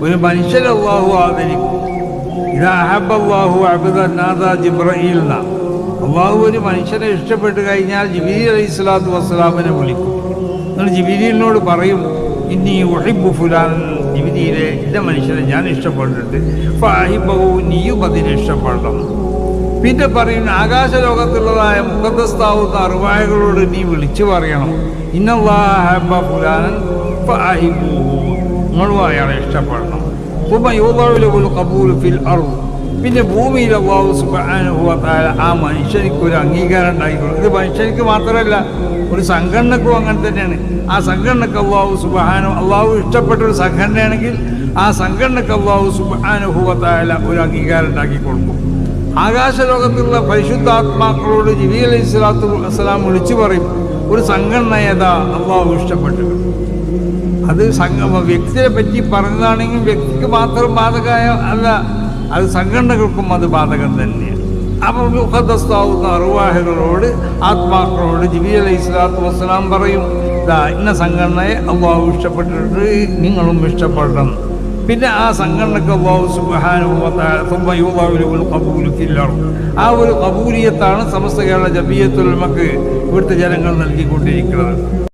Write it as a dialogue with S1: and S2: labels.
S1: ഒരു മനുഷ്യൻ അള്ളാഹു ആദരിക്കും. ഇദാ അഹബ്ബല്ലാഹു അബ്ദൻ നാദാ ജിബ്രീൽ എന്നാണ്. അള്ളാഹു ഒരു മനുഷ്യനെ ഇഷ്ടപ്പെട്ട് കഴിഞ്ഞാൽ ജിബ്രീൽ അലൈഹിസ്സലാത്തു വസ്സലാമിനെ വിളിക്കും. നിങ്ങൾ ജിബ്രീലിനോട് പറയും, ഇന്നി ഉഹിബ്ബു ഫുലാൻ, ജിബ്രീലെ ഇന്ന മനുഷ്യനെ ഞാൻ ഇഷ്ടപ്പെട്ടിട്ട് ഫഅഹിബ്ബഹു, നീയും അതിനെ ഇഷ്ടപ്പെടണം. പിന്നെ പറയും, ആകാശലോകത്തുള്ളതായ മുഖദ്ദസ്താവുന്ന അർവാഹകളോട് നീ വിളിച്ചു പറയണം, ഇന്നല്ലാഹ അഹബ്ബ ഫുലാനൻ ഫഅഹിബ്ബുഹു, നിങ്ങളും അയാളെ ഇഷ്ടപ്പെടണം. സുമ്മ യുദഉ ലഹുൽ ഖബൂലു ഫിൽ അർദ്, പിന്നെ ഭൂമിയിൽ അല്ലാഹു സുബ്ഹാനഹു വ തആല ആ മനുഷ്യനിക്ക് ഒരു അംഗീകാരം ഉണ്ടായിക്കൊള്ളും. ഇത് മനുഷ്യനിക്ക് മാത്രമല്ല, ഒരു സംഘടനക്കും അങ്ങനെ തന്നെയാണ്. ആ സംഘടനക്ക് അള്ളാഹു ഇഷ്ടപ്പെട്ട ഒരു സംഘടനയാണെങ്കിൽ ആ സംഘടനക്ക് അല്ലാഹു സുബ്ഹാനഹു വ തആല ഒരു അംഗീകാരം ഉണ്ടാക്കി കൊടുക്കും. ആകാശലോകത്തുള്ള പരിശുദ്ധാത്മാക്കളോട് ജിബ്രീൽ അലൈഹിസ്സലാത്തു വസ്സലാം വിളിച്ചു പറയും, ഒരു സംഘടന ഏതാ അള്ളാഹു ഇഷ്ടപ്പെട്ടത്. അത് വ്യക്തിയെ പറ്റി പറഞ്ഞതാണെങ്കിൽ വ്യക്തിക്ക് മാത്രം ബാധകമായ അല്ല, അത് സംഘടനകൾക്കും അത് ബാധകം തന്നെയാണ്. അപ്പോൾ മുഖദ്ദസ്താവുന്ന അർവാഹുകളോട്, ആത്മാക്കളോട് ജിബ്രീൽ അലൈഹിസ്സലാത്തു വസ്സലാം പറയും, ഇന്ന സംഘടനയെ അള്ളാഹു ഇഷ്ടപ്പെട്ടിട്ട് നിങ്ങളും ഇഷ്ടപ്പെടണം. പിന്നെ ആ സംഘടനക്ക് അല്ലാഹു സുബ്ഹാനഹു വ തആല സുമ്മ യുദഉ ലഹുൽ ഖബൂലു ഫിൽ അർദ്, ആ ഒരു ഖബൂലിയത്താണ് സമസ്ത കേരള ജമിയത്തുൽ ഉലമക്ക് ഇവിടുത്തെ ജനങ്ങൾ നൽകിക്കൊണ്ടിരിക്കുന്നത്.